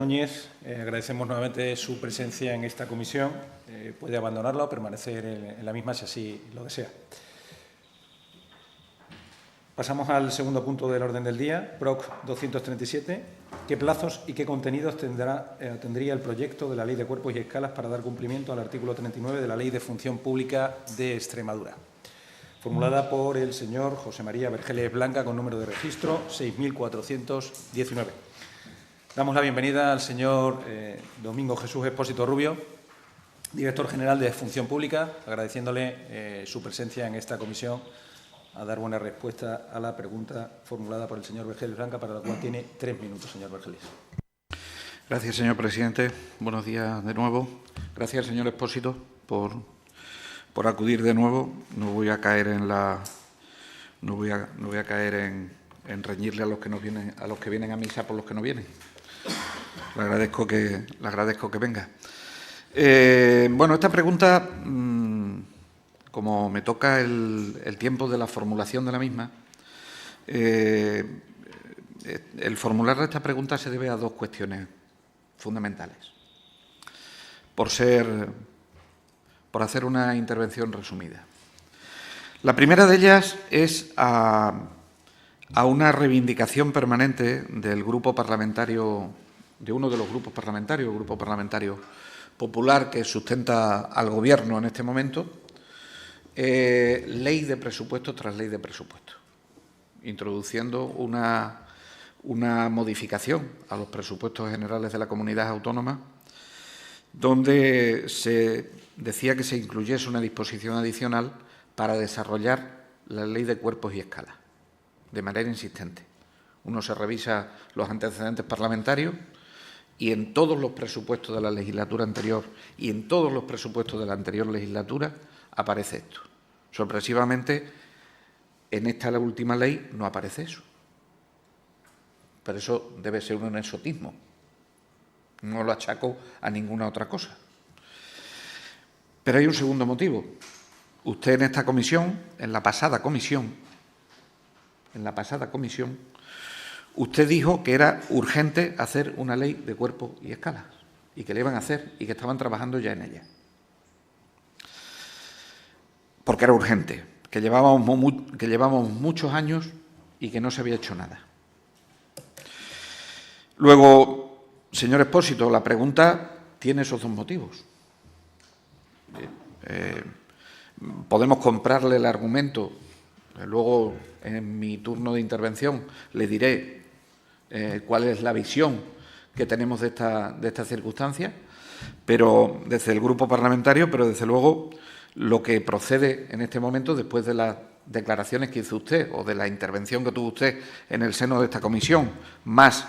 Núñez, agradecemos nuevamente su presencia en esta comisión. Puede abandonarla o permanecer en la misma si así lo desea. Pasamos al segundo punto del orden del día, PROC 237. ¿Qué plazos y qué contenidos tendría el proyecto de la Ley de Cuerpos y Escalas para dar cumplimiento al artículo 39 de la Ley de Función Pública de Extremadura? Formulada por el señor José María Vergeles Blanca, con número de registro 6419. Damos la bienvenida al señor Domingo Jesús Expósito Rubio, director general de Función Pública, agradeciéndole su presencia en esta comisión a dar buena respuesta a la pregunta formulada por el señor Vergeles Blanca, para la cual tiene 3 minutos, señor Vergeles. Gracias, señor presidente. Buenos días de nuevo. Gracias, señor Expósito, por acudir de nuevo. No voy a caer en reñirle a los que vienen a misa por los que no vienen. Le agradezco que venga. Bueno, esta pregunta, como me toca el tiempo de la formulación de la misma, el formular esta pregunta se debe a dos cuestiones fundamentales. Por hacer una intervención resumida. La primera de ellas es a una reivindicación permanente del grupo parlamentario, de uno de los grupos parlamentarios, el Grupo Parlamentario Popular, que sustenta al Gobierno en este momento, ley de presupuestos tras ley de presupuestos, introduciendo una modificación a los presupuestos generales de la comunidad autónoma, donde se decía que se incluyese una disposición adicional para desarrollar la ley de cuerpos y escalas, de manera insistente. Uno se revisa los antecedentes parlamentarios y en todos los presupuestos de la legislatura anterior y en todos los presupuestos de la anterior legislatura aparece esto. Sorpresivamente, en esta la última ley no aparece eso. Pero eso debe ser un exotismo. No lo achaco a ninguna otra cosa. Pero hay un segundo motivo. Usted en esta comisión, en la pasada comisión, usted dijo que era urgente hacer una ley de cuerpos y escalas y que la iban a hacer y que estaban trabajando ya en ella. Porque era urgente, que llevábamos muchos años y que no se había hecho nada. Luego, señor Expósito, la pregunta tiene esos dos motivos. Podemos comprarle el argumento. Luego, en mi turno de intervención, le diré cuál es la visión que tenemos de esta circunstancia, pero desde el grupo parlamentario, pero desde luego lo que procede en este momento, después de las declaraciones que hizo usted o de la intervención que tuvo usted en el seno de esta comisión, más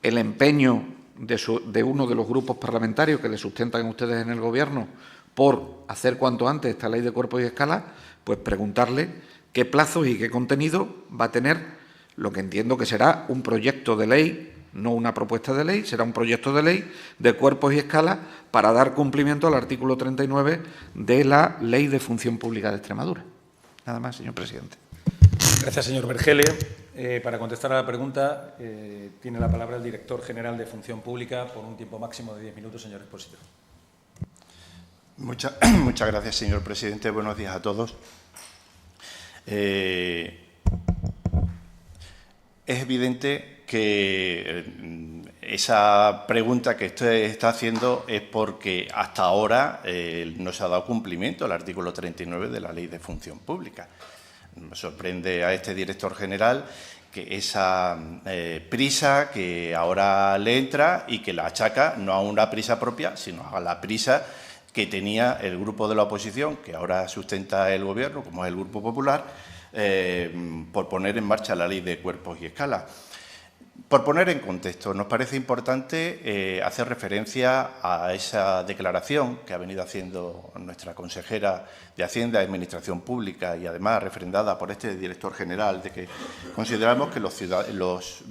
el empeño de uno de los grupos parlamentarios que le sustentan ustedes en el Gobierno por hacer cuanto antes esta ley de cuerpos y escalas, pues preguntarle qué plazos y qué contenido va a tener lo que entiendo que será un proyecto de ley, no una propuesta de ley, será un proyecto de ley de cuerpos y escalas para dar cumplimiento al artículo 39 de la Ley de Función Pública de Extremadura. Nada más, señor presidente. Gracias, señor Vergeles. Para contestar a la pregunta, tiene la palabra el director general de Función Pública por un tiempo máximo de 10 minutos, señor Expósito. Muchas gracias, señor presidente. Buenos días a todos. Es evidente que esa pregunta que usted está haciendo es porque hasta ahora no se ha dado cumplimiento al artículo 39 de la Ley de Función Pública. Me sorprende a este director general que esa prisa que ahora le entra y que la achaca no a una prisa propia, sino a la prisa que tenía el grupo de la oposición, que ahora sustenta el Gobierno, como es el Grupo Popular, por poner en marcha la Ley de Cuerpos y Escalas. Por poner en contexto, nos parece importante hacer referencia a esa declaración que ha venido haciendo nuestra consejera de Hacienda y Administración Pública y además refrendada por este director general, de que consideramos que los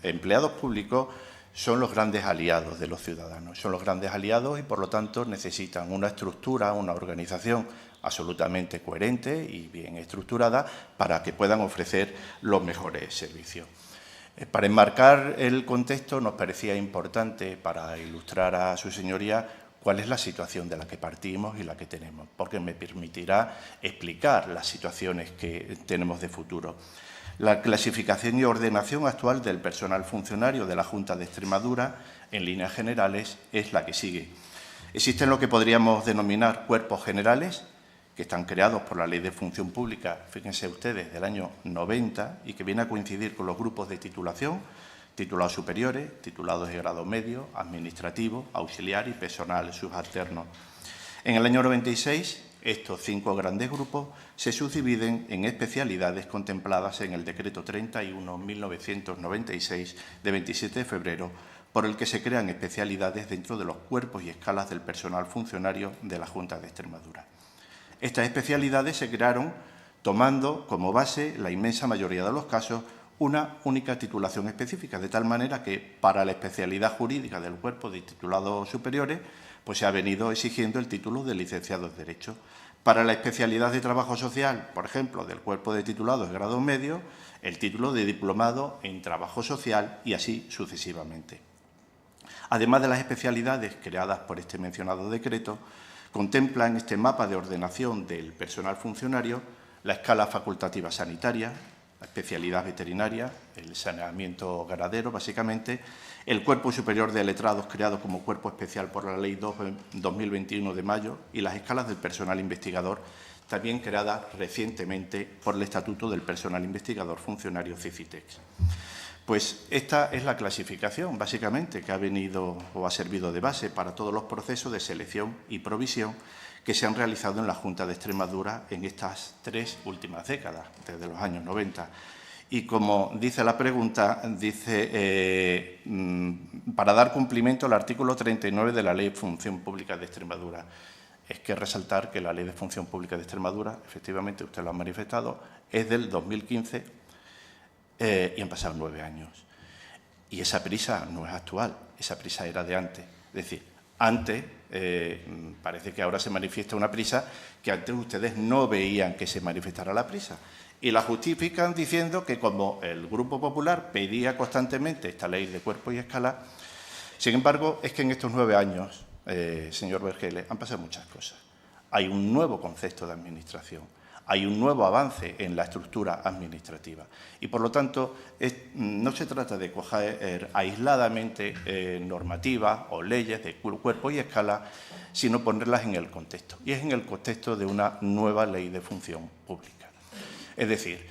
empleados públicos son los grandes aliados de los ciudadanos, son los grandes aliados y, por lo tanto, necesitan una estructura, una organización absolutamente coherente y bien estructurada para que puedan ofrecer los mejores servicios. Para enmarcar el contexto nos parecía importante, para ilustrar a su señoría, cuál es la situación de la que partimos y la que tenemos, porque me permitirá explicar las situaciones que tenemos de futuro. La clasificación y ordenación actual del personal funcionario de la Junta de Extremadura, en líneas generales, es la que sigue. Existen lo que podríamos denominar cuerpos generales, que están creados por la Ley de Función Pública, fíjense ustedes, del año 90, y que viene a coincidir con los grupos de titulación, titulados superiores, titulados de grado medio, administrativo, auxiliar y personal subalterno. En el año 96, estos 5 grandes grupos se subdividen en especialidades contempladas en el Decreto 31/1996 de 27 de febrero, por el que se crean especialidades dentro de los cuerpos y escalas del personal funcionario de la Junta de Extremadura. Estas especialidades se crearon tomando como base, la inmensa mayoría de los casos, una única titulación específica, de tal manera que para la especialidad jurídica del cuerpo de titulados superiores pues se ha venido exigiendo el título de licenciado en Derecho. Para la especialidad de trabajo social, por ejemplo, del cuerpo de titulados de grado medio, el título de diplomado en trabajo social y así sucesivamente. Además de las especialidades creadas por este mencionado decreto, contemplan este mapa de ordenación del personal funcionario la escala facultativa sanitaria, la especialidad veterinaria, el saneamiento ganadero, básicamente, el cuerpo superior de letrados creado como cuerpo especial por la Ley 2021 de mayo y las escalas del personal investigador, también creadas recientemente por el Estatuto del Personal Investigador Funcionario CICITEX. Pues esta es la clasificación, básicamente, que ha venido o ha servido de base para todos los procesos de selección y provisión que se han realizado en la Junta de Extremadura en estas 3 últimas décadas, desde los años 90. Y como dice la pregunta, dice, para dar cumplimiento al artículo 39 de la Ley de Función Pública de Extremadura. Es que resaltar que la Ley de Función Pública de Extremadura, efectivamente, usted lo ha manifestado, es del 2015, y han pasado 9 años. Y esa prisa no es actual, esa prisa era de antes. Es decir, antes, parece que ahora se manifiesta una prisa que antes ustedes no veían que se manifestara la prisa. Y la justifican diciendo que como el Grupo Popular pedía constantemente esta ley de cuerpo y escala, sin embargo, es que en estos 9 años, señor Vergeles, han pasado muchas cosas. Hay un nuevo concepto de administración. Hay un nuevo avance en la estructura administrativa y, por lo tanto, no se trata de coger aisladamente normativas o leyes de cuerpo y escala, sino ponerlas en el contexto. Y es en el contexto de una nueva ley de función pública. Es decir,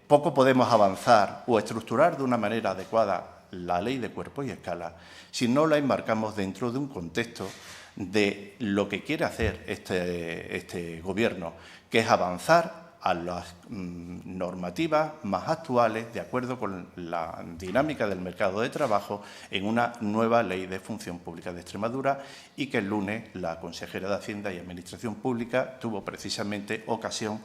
poco podemos avanzar o estructurar de una manera adecuada la ley de cuerpo y escala si no la enmarcamos dentro de un contexto de lo que quiere hacer este Gobierno, que es avanzar a las normativas más actuales, de acuerdo con la dinámica del mercado de trabajo, en una nueva ley de función pública de Extremadura y que el lunes la consejera de Hacienda y Administración Pública tuvo precisamente ocasión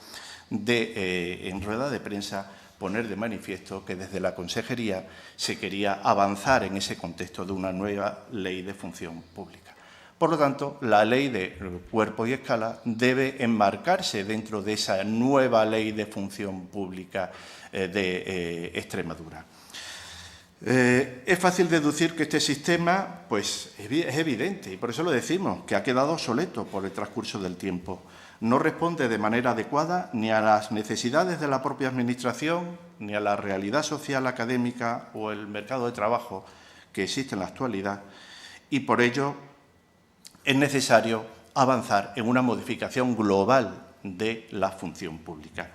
de, en rueda de prensa, poner de manifiesto que desde la consejería se quería avanzar en ese contexto de una nueva ley de función pública. Por lo tanto, la ley de cuerpo y escala debe enmarcarse dentro de esa nueva ley de función pública de Extremadura. Es fácil deducir que este sistema pues, es evidente, y por eso lo decimos, que ha quedado obsoleto por el transcurso del tiempo. No responde de manera adecuada ni a las necesidades de la propia Administración, ni a la realidad social académica o el mercado de trabajo que existe en la actualidad, y por ello es necesario avanzar en una modificación global de la función pública.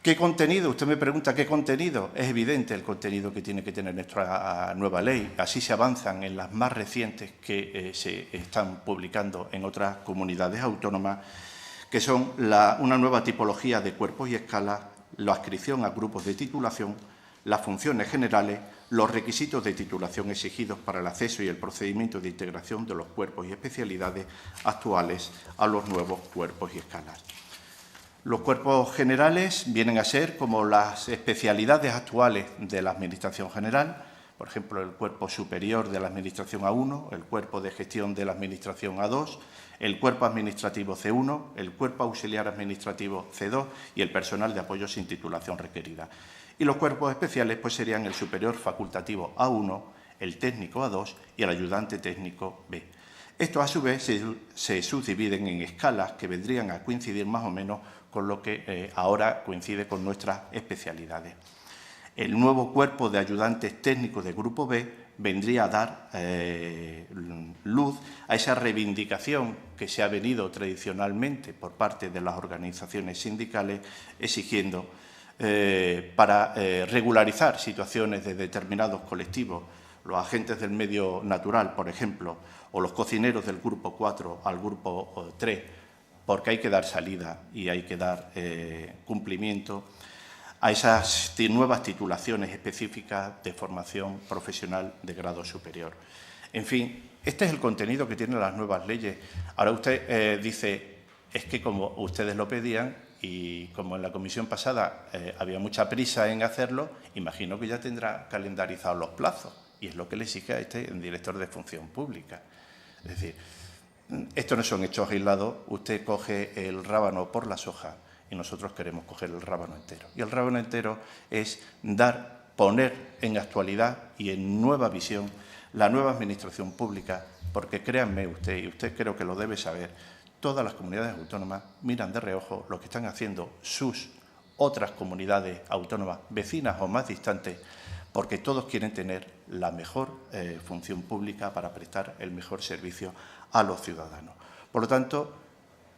¿Qué contenido? Usted me pregunta ¿qué contenido? Es evidente el contenido que tiene que tener nuestra nueva ley. Así se avanzan en las más recientes que se están publicando en otras comunidades autónomas, que son una nueva tipología de cuerpos y escalas, la adscripción a grupos de titulación, las funciones generales, los requisitos de titulación exigidos para el acceso y el procedimiento de integración de los cuerpos y especialidades actuales a los nuevos cuerpos y escalas. Los cuerpos generales vienen a ser como las especialidades actuales de la Administración General, por ejemplo, el cuerpo superior de la Administración A1, el cuerpo de gestión de la Administración A2, el cuerpo administrativo C1, el cuerpo auxiliar administrativo C2 y el personal de apoyo sin titulación requerida. Y los cuerpos especiales pues serían el superior facultativo A1, el técnico A2 y el ayudante técnico B. Estos, a su vez, se subdividen en escalas que vendrían a coincidir más o menos con lo que ahora coincide con nuestras especialidades. El nuevo cuerpo de ayudantes técnicos del Grupo B vendría a dar luz a esa reivindicación que se ha venido tradicionalmente por parte de las organizaciones sindicales exigiendo para regularizar situaciones de determinados colectivos, los agentes del medio natural, por ejemplo, o los cocineros del Grupo 4 al Grupo 3, porque hay que dar salida y hay que dar cumplimiento a esas nuevas titulaciones específicas de formación profesional de grado superior. En fin, este es el contenido que tienen las nuevas leyes. Ahora usted dice, es que como ustedes lo pedían y como en la comisión pasada había mucha prisa en hacerlo, imagino que ya tendrá calendarizados los plazos y es lo que le exige a este director de función pública. Es decir, estos no son hechos aislados, usted coge el rábano por las hojas y nosotros queremos coger el rábano entero. Y el rábano entero es poner en actualidad y en nueva visión la nueva administración pública, porque créanme usted, y usted creo que lo debe saber, todas las comunidades autónomas miran de reojo lo que están haciendo sus otras comunidades autónomas, vecinas o más distantes, porque todos quieren tener la mejor función pública para prestar el mejor servicio a los ciudadanos. Por lo tanto,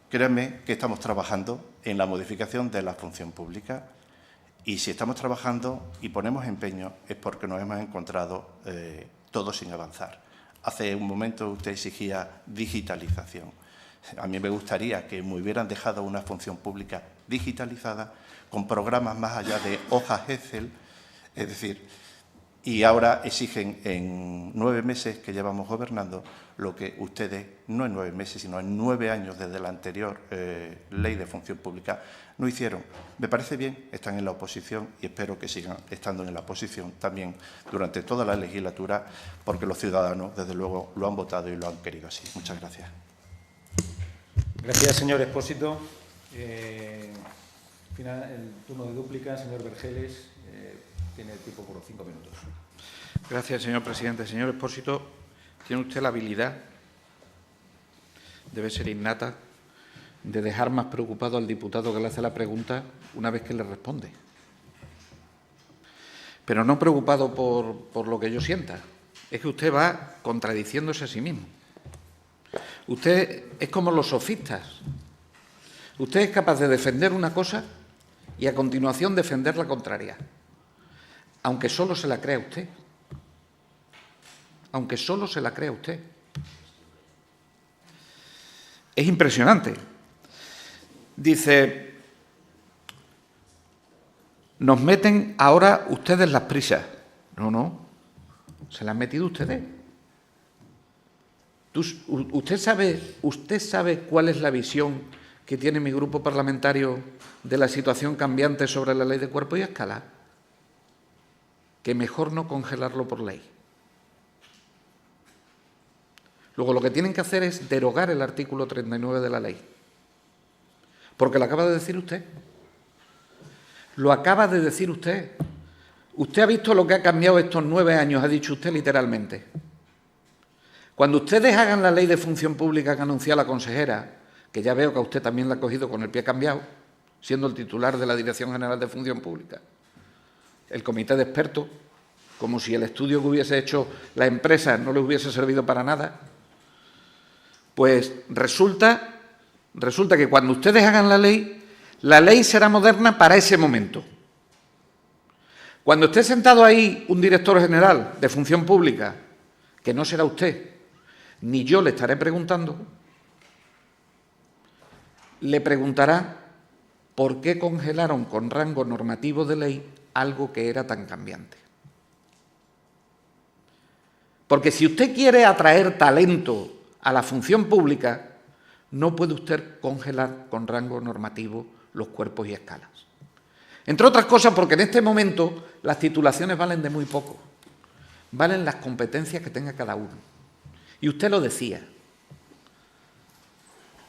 créanme que estamos trabajando en la modificación de la función pública y si estamos trabajando y ponemos empeño es porque nos hemos encontrado todos sin avanzar. Hace un momento usted exigía digitalización. A mí me gustaría que me hubieran dejado una función pública digitalizada con programas más allá de hojas Excel, es decir, y ahora exigen en 9 meses que llevamos gobernando lo que ustedes, no en 9 meses, sino en 9 años desde la anterior ley de función pública, no hicieron. Me parece bien, están en la oposición y espero que sigan estando en la oposición también durante toda la legislatura, porque los ciudadanos, desde luego, lo han votado y lo han querido así. Muchas gracias. Gracias, señor Expósito. Final, el turno de dúplica, señor Vergeles, tiene tiempo por 5 minutos. Gracias, señor presidente. Señor Expósito, tiene usted la habilidad, debe ser innata, de dejar más preocupado al diputado que le hace la pregunta una vez que le responde. Pero no preocupado por lo que yo sienta, es que usted va contradiciéndose a sí mismo. Usted es como los sofistas. Usted es capaz de defender una cosa y a continuación defender la contraria, aunque solo se la crea usted. Aunque solo se la crea usted. Es impresionante. Dice, nos meten ahora ustedes las prisas. No, se las han metido ustedes. ¿Usted sabe cuál es la visión que tiene mi grupo parlamentario de la situación cambiante sobre la ley de cuerpo y escala? Que mejor no congelarlo por ley. Luego lo que tienen que hacer es derogar el artículo 39 de la ley. Porque lo acaba de decir usted. Lo acaba de decir usted. Usted ha visto lo que ha cambiado estos 9 años, ha dicho usted literalmente. Cuando ustedes hagan la ley de función pública que anunció la consejera, que ya veo que a usted también la ha cogido con el pie cambiado, siendo el titular de la Dirección General de Función Pública, el comité de expertos, como si el estudio que hubiese hecho la empresa no le hubiese servido para nada, pues resulta que cuando ustedes hagan la ley será moderna para ese momento. Cuando esté sentado ahí un director general de función pública, que no será usted, ni yo le estaré preguntando, le preguntará por qué congelaron con rango normativo de ley algo que era tan cambiante. Porque si usted quiere atraer talento a la función pública, no puede usted congelar con rango normativo los cuerpos y escalas. Entre otras cosas porque en este momento las titulaciones valen de muy poco, valen las competencias que tenga cada uno. Y usted lo decía.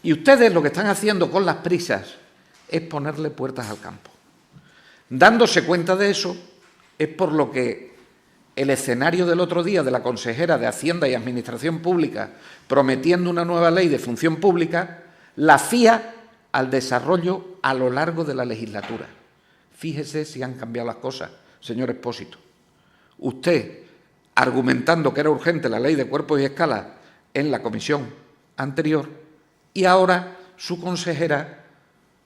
Y ustedes lo que están haciendo con las prisas es ponerle puertas al campo. Dándose cuenta de eso, es por lo que el escenario del otro día de la consejera de Hacienda y Administración Pública prometiendo una nueva ley de función pública, la fía al desarrollo a lo largo de la legislatura. Fíjese si han cambiado las cosas, señor Expósito. Usted, argumentando que era urgente la ley de cuerpos y escalas en la comisión anterior, y ahora su consejera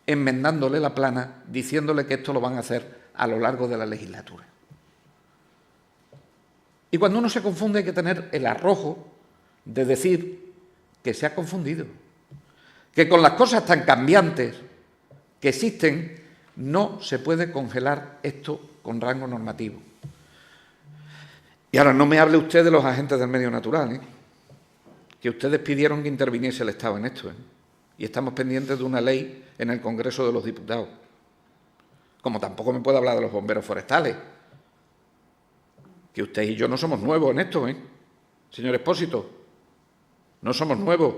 enmendándole la plana, diciéndole que esto lo van a hacer a lo largo de la legislatura. Y cuando uno se confunde hay que tener el arrojo de decir que se ha confundido, que con las cosas tan cambiantes que existen no se puede congelar esto con rango normativo. Y ahora no me hable usted de los agentes del medio natural, que ustedes pidieron que interviniese el Estado en esto, y estamos pendientes de una ley en el Congreso de los Diputados. Como tampoco me puede hablar de los bomberos forestales, que usted y yo no somos nuevos en esto, señor Expósito, no somos nuevos.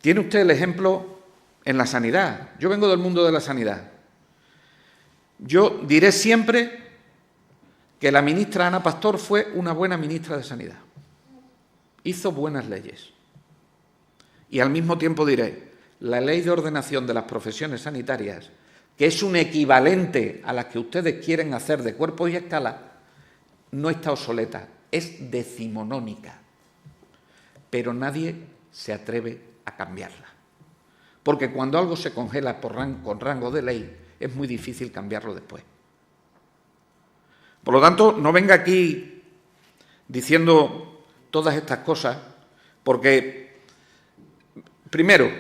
Tiene usted el ejemplo en la sanidad. Yo vengo del mundo de la sanidad. Yo diré siempre que la ministra Ana Pastor fue una buena ministra de Sanidad. Hizo buenas leyes. Y al mismo tiempo diré, la ley de ordenación de las profesiones sanitarias, que es un equivalente a las que ustedes quieren hacer de cuerpos y escalas, no está obsoleta, es decimonónica. Pero nadie se atreve a cambiarla. Porque cuando algo se congela con rango de ley, es muy difícil cambiarlo después. Por lo tanto, no venga aquí diciendo todas estas cosas, porque, primero,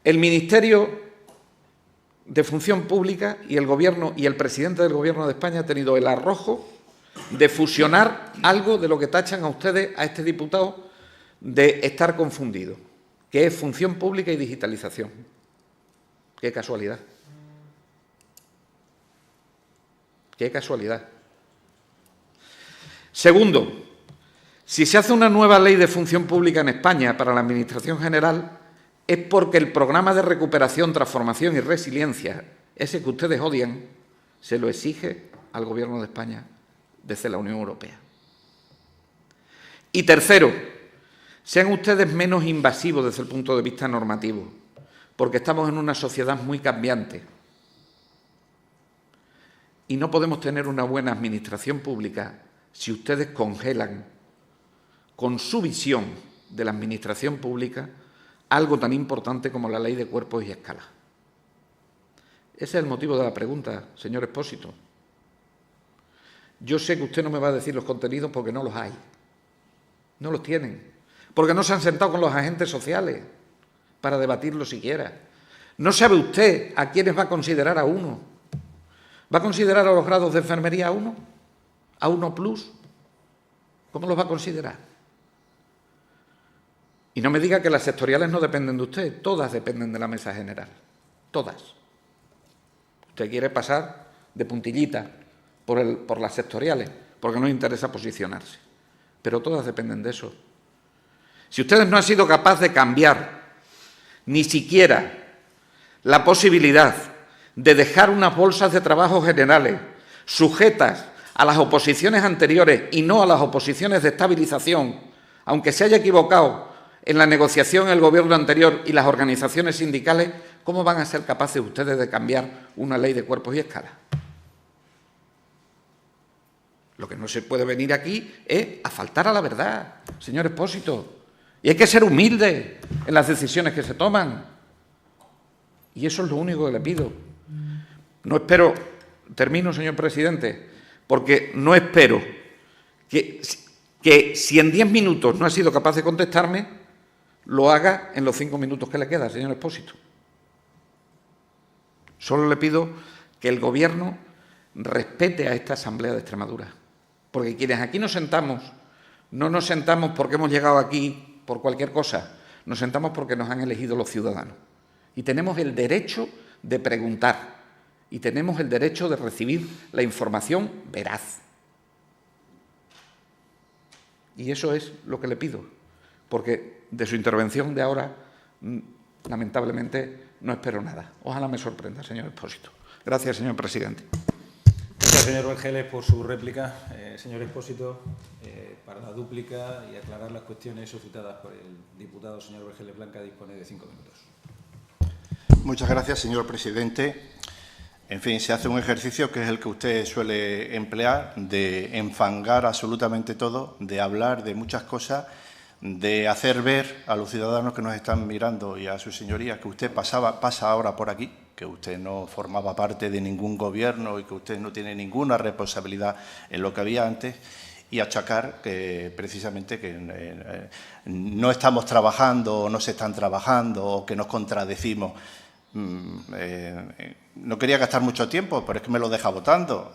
el Ministerio de Función Pública y el Gobierno y el presidente del Gobierno de España ha tenido el arrojo de fusionar algo de lo que tachan a ustedes, a este diputado, de estar confundido, que es función pública y digitalización. ¡Qué casualidad! ¡Qué casualidad! Segundo, si se hace una nueva ley de función pública en España para la Administración General, es porque el programa de recuperación, transformación y resiliencia, ese que ustedes odian, se lo exige al Gobierno de España desde la Unión Europea. Y tercero, sean ustedes menos invasivos desde el punto de vista normativo, porque estamos en una sociedad muy cambiante y no podemos tener una buena administración pública si ustedes congelan con su visión de la administración pública algo tan importante como la ley de cuerpos y escalas. Ese es el motivo de la pregunta, señor Expósito. Yo sé que usted no me va a decir los contenidos porque no los hay. No los tienen. Porque no se han sentado con los agentes sociales para debatirlo siquiera. No sabe usted a quiénes va a considerar a uno. ¿Va a considerar a los grados de enfermería a uno? ¿A uno plus? ¿Cómo los va a considerar? Y no me diga que las sectoriales no dependen de usted. Todas dependen de la mesa general. Todas. Usted quiere pasar de puntillita por las sectoriales porque no le interesa posicionarse. Pero todas dependen de eso. Si ustedes no han sido capaces de cambiar ni siquiera la posibilidad de dejar unas bolsas de trabajo generales sujetas a las oposiciones anteriores y no a las oposiciones de estabilización, aunque se haya equivocado en la negociación el Gobierno anterior y las organizaciones sindicales, ¿cómo van a ser capaces ustedes de cambiar una ley de cuerpos y escalas? Lo que no se puede venir aquí es a faltar a la verdad, señor Expósito. Y hay que ser humilde en las decisiones que se toman. Y eso es lo único que le pido. No espero, termino, señor presidente, porque no espero que si en 10 minutos no ha sido capaz de contestarme, lo haga en los 5 minutos que le queda, señor Expósito. Solo le pido que el Gobierno respete a esta Asamblea de Extremadura. Porque quienes aquí nos sentamos, no nos sentamos porque hemos llegado aquí por cualquier cosa, nos sentamos porque nos han elegido los ciudadanos. Y tenemos el derecho de preguntar y tenemos el derecho de recibir la información veraz. Y eso es lo que le pido, porque de su intervención de ahora, lamentablemente, no espero nada. Ojalá me sorprenda, señor Expósito. Gracias, señor presidente. Gracias, señor Vergeles, por su réplica. Señor Expósito, para la dúplica y aclarar las cuestiones suscitadas por el diputado señor Vergeles Blanca, dispone de 5 minutos. Muchas gracias, señor presidente. En fin, se hace un ejercicio que es el que usted suele emplear, de enfangar absolutamente todo, de hablar de muchas cosas, de hacer ver a los ciudadanos que nos están mirando y a su señoría que usted pasa ahora por aquí, que usted no formaba parte de ningún gobierno y que usted no tiene ninguna responsabilidad en lo que había antes, y achacar que precisamente que no estamos trabajando o no se están trabajando o que nos contradecimos. No quería gastar mucho tiempo, pero es que me lo deja votando.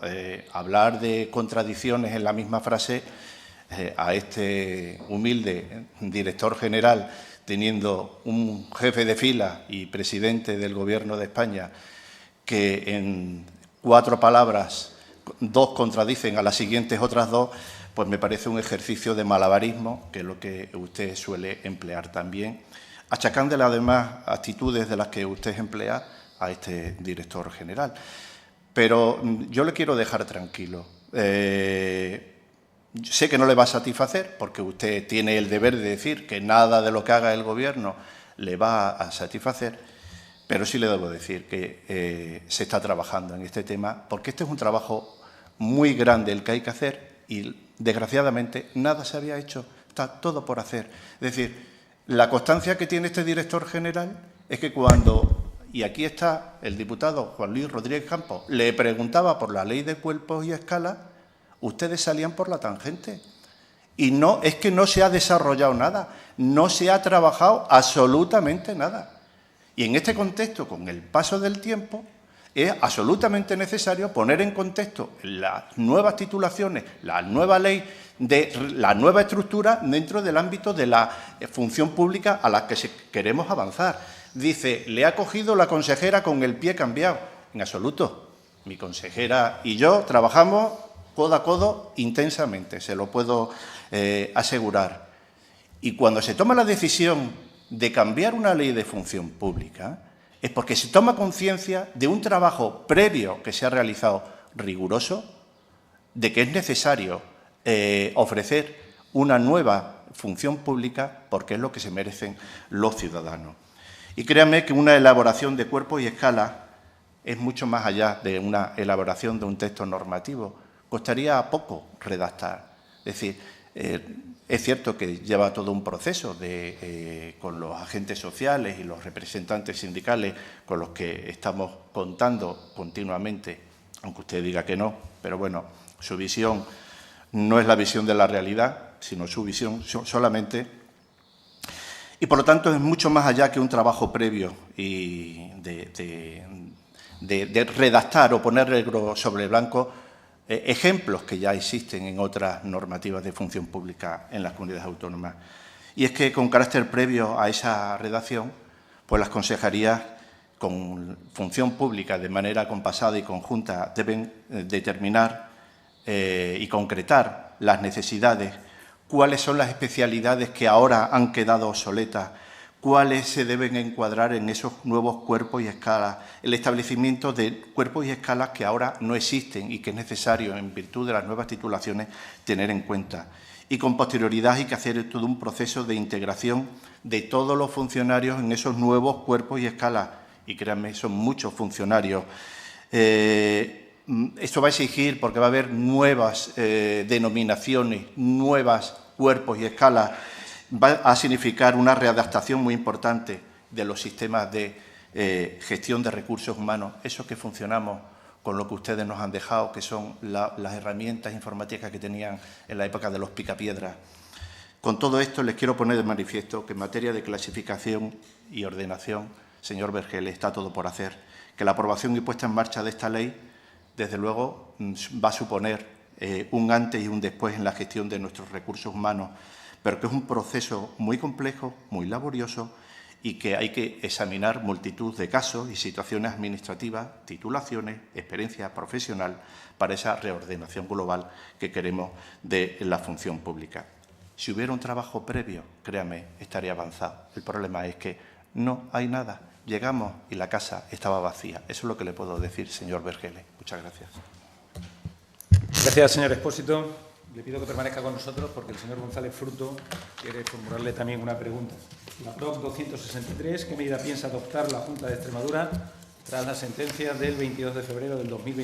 Hablar de contradicciones en la misma frase a este humilde director general, teniendo un jefe de fila y presidente del Gobierno de España que en 4 palabras 2 contradicen a las siguientes otras 2, pues me parece un ejercicio de malabarismo, que es lo que usted suele emplear también, achacándole además actitudes de las que usted emplea a este director general. Pero yo le quiero dejar tranquilo. Sé que no le va a satisfacer, porque usted tiene el deber de decir que nada de lo que haga el Gobierno le va a satisfacer, pero sí le debo decir que se está trabajando en este tema, porque este es un trabajo muy grande el que hay que hacer y, desgraciadamente, nada se había hecho, está todo por hacer. Es decir, la constancia que tiene este director general es que cuando, y aquí está el diputado Juan Luis Rodríguez Campos, le preguntaba por la ley de cuerpos y escalas, ustedes salían por la tangente. Y no, es que no se ha desarrollado nada, no se ha trabajado absolutamente nada. Y en este contexto, con el paso del tiempo, es absolutamente necesario poner en contexto las nuevas titulaciones, la nueva ley, la nueva estructura dentro del ámbito de la función pública a la que queremos avanzar. Dice, le ha cogido la consejera con el pie cambiado. En absoluto. Mi consejera y yo trabajamos codo a codo intensamente, se lo puedo asegurar. Y cuando se toma la decisión de cambiar una ley de función pública, es porque se toma conciencia de un trabajo previo que se ha realizado riguroso, de que es necesario ofrecer una nueva función pública porque es lo que se merecen los ciudadanos. Y créanme que una elaboración de cuerpos y escalas es mucho más allá de una elaboración de un texto normativo. Costaría poco redactar. Es decir, es cierto que lleva todo un proceso con los agentes sociales y los representantes sindicales con los que estamos contando continuamente, aunque usted diga que no, pero bueno, su visión no es la visión de la realidad, sino su visión solamente. Y, por lo tanto, es mucho más allá que un trabajo previo y de redactar o poner negro sobre blanco ejemplos que ya existen en otras normativas de función pública en las comunidades autónomas. Y es que, con carácter previo a esa redacción, pues las consejerías con función pública de manera compasada y conjunta deben determinar y concretar las necesidades, cuáles son las especialidades que ahora han quedado obsoletas, cuáles se deben encuadrar en esos nuevos cuerpos y escalas, el establecimiento de cuerpos y escalas que ahora no existen y que es necesario, en virtud de las nuevas titulaciones, tener en cuenta. Y con posterioridad hay que hacer todo un proceso de integración de todos los funcionarios en esos nuevos cuerpos y escalas. Y créanme, son muchos funcionarios. Esto va a exigir, porque va a haber nuevas denominaciones, nuevos cuerpos y escalas, va a significar una readaptación muy importante de los sistemas de gestión de recursos humanos, esos que funcionamos con lo que ustedes nos han dejado, que son las herramientas informáticas que tenían en la época de los picapiedras. Con todo esto les quiero poner de manifiesto que en materia de clasificación y ordenación, señor Vergeles, está todo por hacer, que la aprobación y puesta en marcha de esta ley, desde luego, va a suponer un antes y un después en la gestión de nuestros recursos humanos, pero que es un proceso muy complejo, muy laborioso y que hay que examinar multitud de casos y situaciones administrativas, titulaciones, experiencia profesional para esa reordenación global que queremos de la función pública. Si hubiera un trabajo previo, créame, estaría avanzado. El problema es que no hay nada llegamos y la casa estaba vacía. Eso es lo que le puedo decir, señor Vergeles. Muchas gracias. Gracias, señor Expósito. Le pido que permanezca con nosotros porque el señor González Fruto quiere formularle también una pregunta. La PROC 263, ¿qué medida piensa adoptar la Junta de Extremadura tras la sentencia del 22 de febrero del 2020?